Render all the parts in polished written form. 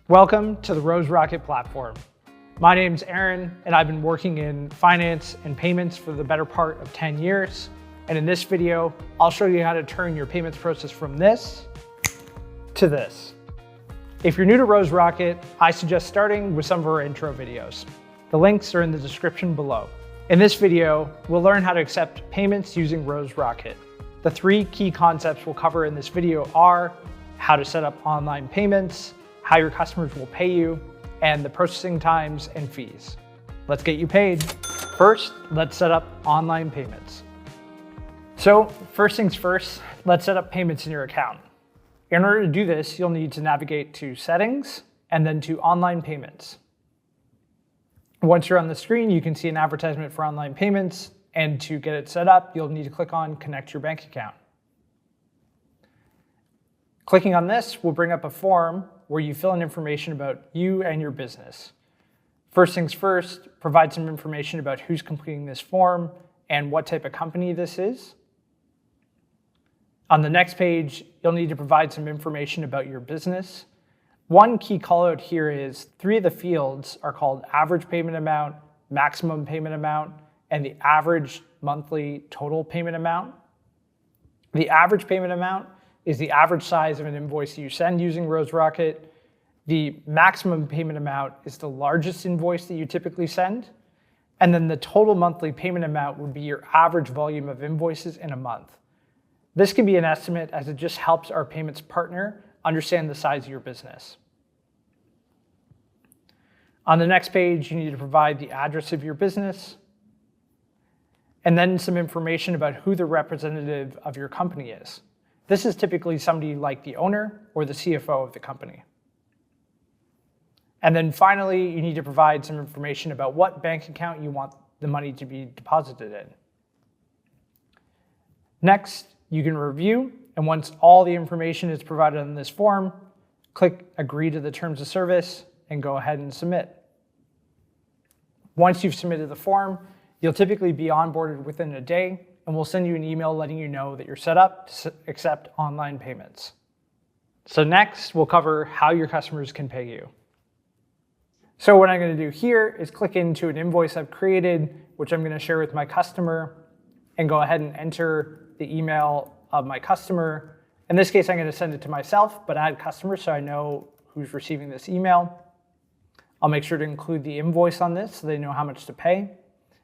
Welcome to the Rose Rocket platform. My name's Aaron, and I've been working in finance and payments for the better part of 10 years. And in this video, I'll show you how to turn your payments process from this to this. If you're new to Rose Rocket, I suggest starting with some of our intro videos. The links are in the description below. In this video, we'll learn how to accept payments using Rose Rocket. The three key concepts we'll cover in this video are how to set up online payments, how your customers will pay you, and the processing times and fees. Let's get you paid. First, let's set up online payments. So first things first, let's set up payments in your account. In order to do this, you'll need to navigate to Settings and then to Online Payments. Once you're on the screen, you can see an advertisement for online payments, and to get it set up, you'll need to click on Connect Your Bank Account. Clicking on this will bring up a form where you fill in information about you and your business. First things first, provide some information about who's completing this form and what type of company this is. On the next page, you'll need to provide some information about your business. One key callout here is 3 of the fields are called average payment amount, maximum payment amount, and the average monthly total payment amount. The average payment amount is the average size of an invoice you send using Rose Rocket. The maximum payment amount is the largest invoice that you typically send. And then the total monthly payment amount would be your average volume of invoices in a month. This can be an estimate as it just helps our payments partner understand the size of your business. On the next page, you need to provide the address of your business, and then some information about who the representative of your company is. This is typically somebody like the owner or the CFO of the company. And then finally, you need to provide some information about what bank account you want the money to be deposited in. Next, you can review, and once all the information is provided on this form, click Agree to the Terms of Service and go ahead and submit. Once you've submitted the form, you'll typically be onboarded within a day, and we'll send you an email letting you know that you're set up to accept online payments. So next, we'll cover how your customers can pay you. So what I'm going to do here is click into an invoice I've created, which I'm going to share with my customer, and go ahead and enter the email of my customer. In this case, I'm going to send it to myself, but add customer so I know who's receiving this email. I'll make sure to include the invoice on this so they know how much to pay,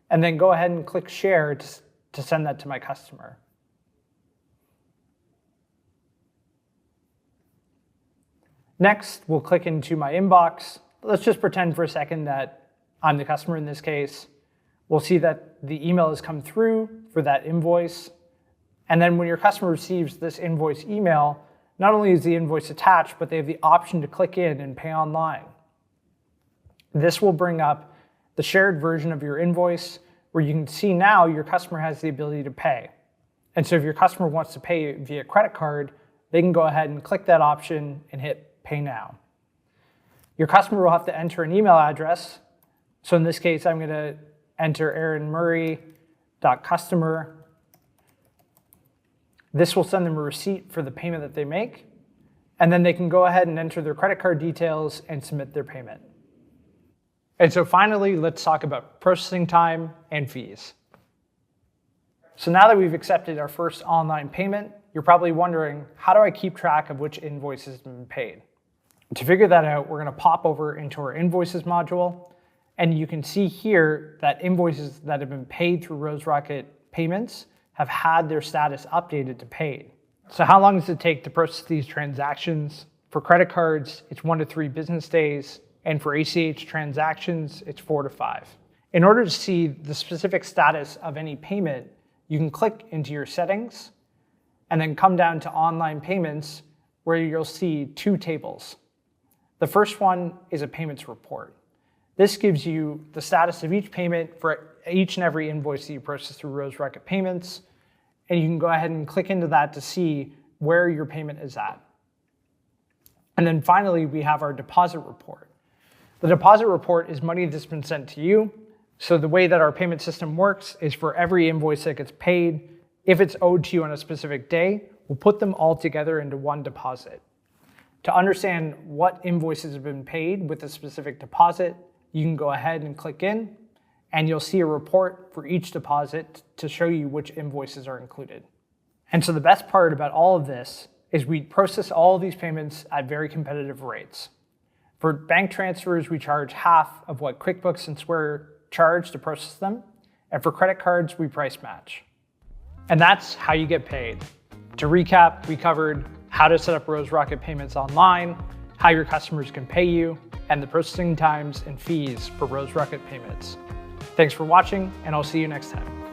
and then go ahead and click Share to send that to my customer. Next, we'll click into my inbox. Let's just pretend for a second that I'm the customer in this case. We'll see that the email has come through for that invoice. And then when your customer receives this invoice email, not only is the invoice attached, but they have the option to click in and pay online. This will bring up the shared version of your invoice, where you can see now your customer has the ability to pay. And so if your customer wants to pay via credit card, they can go ahead and click that option and hit Pay Now. Your customer will have to enter an email address. So in this case, I'm going to enter aaronmurray.customer. This will send them a receipt for the payment that they make, and then they can go ahead and enter their credit card details and submit their payment. And so finally, let's talk about processing time and fees. So now that we've accepted our first online payment, you're probably wondering, how do I keep track of which invoice has been paid? To figure that out, we're going to pop over into our invoices module, and you can see here that invoices that have been paid through Rose Rocket Payments have had their status updated to paid. So how long does it take to process these transactions? For credit cards, it's 1 to 3 business days. And for ACH transactions, it's 4 to 5. In order to see the specific status of any payment, you can click into your settings and then come down to online payments, where you'll see 2 tables. The first one is a payments report. This gives you the status of each payment for each and every invoice that you process through Rose Rocket Payments, and you can go ahead and click into that to see where your payment is at. And then finally, we have our deposit report. The deposit report is money that's been sent to you. So the way that our payment system works is for every invoice that gets paid, if it's owed to you on a specific day, we'll put them all together into one deposit. To understand what invoices have been paid with a specific deposit, you can go ahead and click in, and you'll see a report for each deposit to show you which invoices are included. And so the best part about all of this is we process all of these payments at very competitive rates. For bank transfers, we charge half of what QuickBooks and Square charge to process them. And for credit cards, we price match. And that's how you get paid. To recap, we covered how to set up Rose Rocket payments online, how your customers can pay you, and the processing times and fees for Rose Rocket payments. Thanks for watching, and I'll see you next time.